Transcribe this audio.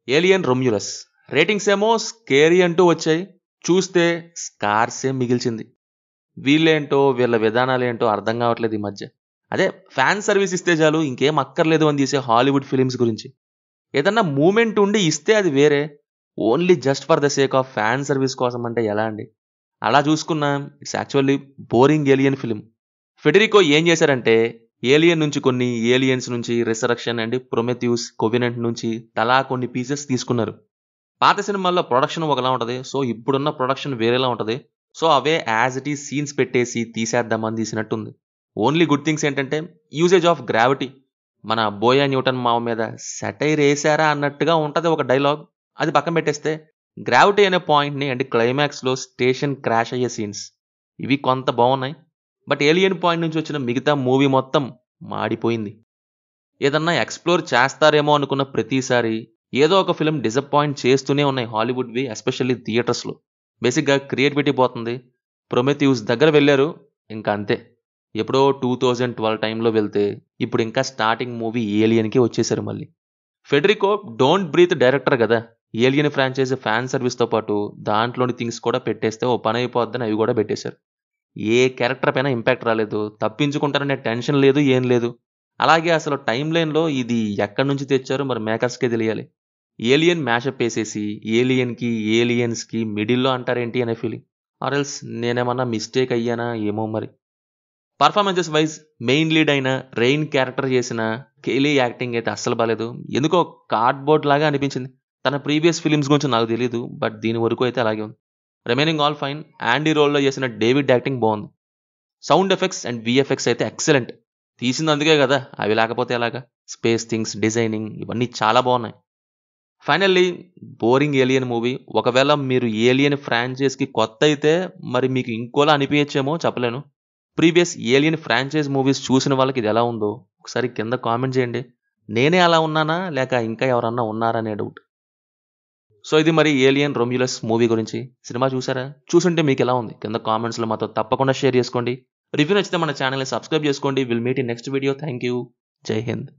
Alien రొమ్యులస్. Ratings ఏమో scary అంటూ వచ్చాయి. చూస్తే స్కార్సే మిగిల్చింది. వీళ్ళేంటో వీళ్ళ విధానాలేంటో అర్థం కావట్లేదు ఈ మధ్య. అదే ఫ్యాన్ సర్వీస్ ఇస్తే చాలు, ఇంకేం అక్కర్లేదు అని తీసే హాలీవుడ్ ఫిలిమ్స్ గురించి. ఏదన్నా మూమెంట్ ఉండి ఇస్తే అది వేరే. Only just for the sake of fan service కోసం అంటే ఎలా అండి? అలా చూసుకున్నా it's actually boring alien film. Federico ఏం చేశారంటే ఏలియన్ నుంచి కొన్ని, ఏలియన్స్ నుంచి రిసరక్షన్ అండ్ ప్రొమెథ్యూస్, కోవినెంట్ నుంచి తలా కొన్ని పీసెస్ తీసుకున్నారు. పాత సినిమాల్లో ప్రొడక్షన్ ఒకలా ఉంటుంది, సో ఇప్పుడున్న ప్రొడక్షన్ వేరేలా ఉంటుంది. So away as it is scenes పెట్టేసి తీసేద్దామని తీసినట్టుంది. ఓన్లీ గుడ్ థింగ్స్ ఏంటంటే యూసేజ్ ఆఫ్ గ్రావిటీ. మన బోయా న్యూటన్ మావ మీద సెటైర్ వేసారా అన్నట్టుగా ఉంటుంది ఒక డైలాగ్. అది పక్కన పెట్టేస్తే గ్రావిటీ అనే పాయింట్ని అండ్ క్లైమాక్స్లో స్టేషన్ క్రాష్ అయ్యే సీన్స్ ఇవి కొంత బాగున్నాయి. బట్ ఏలియన్ పాయింట్ నుంచి వచ్చిన మిగతా మూవీ మొత్తం మాడిపోయింది. ఏదన్నా ఎక్స్ప్లోర్ చేస్తారేమో అనుకున్న ప్రతిసారి ఏదో ఒక ఫిలిం డిసప్పాయింట్ చేస్తూనే ఉన్నాయి హాలీవుడ్వి, ఎస్పెషల్లీ థియేటర్స్లో. బేసిక్గా క్రియేటివిటీ పోతుంది. ప్రొమెథ్యూస్ దగ్గర వెళ్ళారు, ఇంకా అంతే. ఎప్పుడో 2012 టైంలో వెళ్తే ఇప్పుడు ఇంకా స్టార్టింగ్ మూవీ ఏలియన్కి వచ్చేసారు మళ్ళీ. ఫెడరికో డోంట్ బ్రీత్ డైరెక్టర్ కదా. ఏలియన్ ఫ్రాంచైజ్ ఫ్యాన్ సర్వీస్తో పాటు దాంట్లోని థింగ్స్ కూడా పెట్టేస్తే ఓ పని అయిపోద్దని అవి కూడా పెట్టేశారు. ఏ క్యారెక్టర్ పైన ఇంపాక్ట్ రాలేదు, తప్పించుకుంటారనే టెన్షన్ లేదు, ఏం లేదు. అలాగే అసలు టైం లైన్లో ఇది ఎక్కడి నుంచి తెచ్చారో మరి మేకర్స్కే తెలియాలి. ఏలియన్ మ్యాషప్ వేసేసి ఏలియన్కి ఏలియన్స్కి మిడిల్లో అంటారేంటి అనే ఫీలింగ్. ఆర్ఎల్స్ నేనేమన్నా మిస్టేక్ అయ్యానా ఏమో మరి. పర్ఫార్మెన్సెస్ వైజ్ మెయిన్ లీడ్ అయిన రెయిన్ క్యారెక్టర్ చేసిన కేలీ యాక్టింగ్ అయితే అస్సలు బాలేదు. ఎందుకో కార్డ్బోర్డ్ లాగా అనిపించింది. తన ప్రీవియస్ ఫిలిమ్స్ గురించి నాకు తెలియదు, బట్ దీని వరకు అయితే అలాగే ఉంది. Remaining all fine. యాండీ రోల్లో చేసిన డేవిడ్ యాక్టింగ్ బాగుంది. సౌండ్ ఎఫెక్ట్స్ అండ్ విఎఫ్ఎక్స్ అయితే ఎక్సలెంట్. తీసింది అందుకే కదా, అవి లేకపోతే ఎలాగా. స్పేస్ థింగ్స్, డిజైనింగ్ ఇవన్నీ చాలా బాగున్నాయి. Finally boring alien movie. ఒకవేళ మీరు ఏలియన్ ఫ్రాంచైజ్కి కొత్త అయితే మరి మీకు ఇంకోలా అనిపించేమో చెప్పలేను. ప్రీవియస్ ఏలియన్ ఫ్రాంచైజ్ మూవీస్ చూసిన వాళ్ళకి ఇది ఎలా ఉందో ఒకసారి కింద కామెంట్ చేయండి. నేనే అలా ఉన్నానా లేక ఇంకా ఎవరన్నా ఉన్నారా అనే డౌట్. సో ఇది మరి ఏలియన్ రొమ్యులస్ మూవీ గురించి. సినిమా చూసారా? చూసుంటే మీకు ఎలా ఉంది కింద కామెంట్స్లో మాతో తప్పకుండా షేర్ చేసుకోండి. రివ్యూ నచ్చితే మన ఛానల్ని సబ్స్క్రైబ్ చేసుకోండి. Will meet in next video. Thank you. జై హింద్.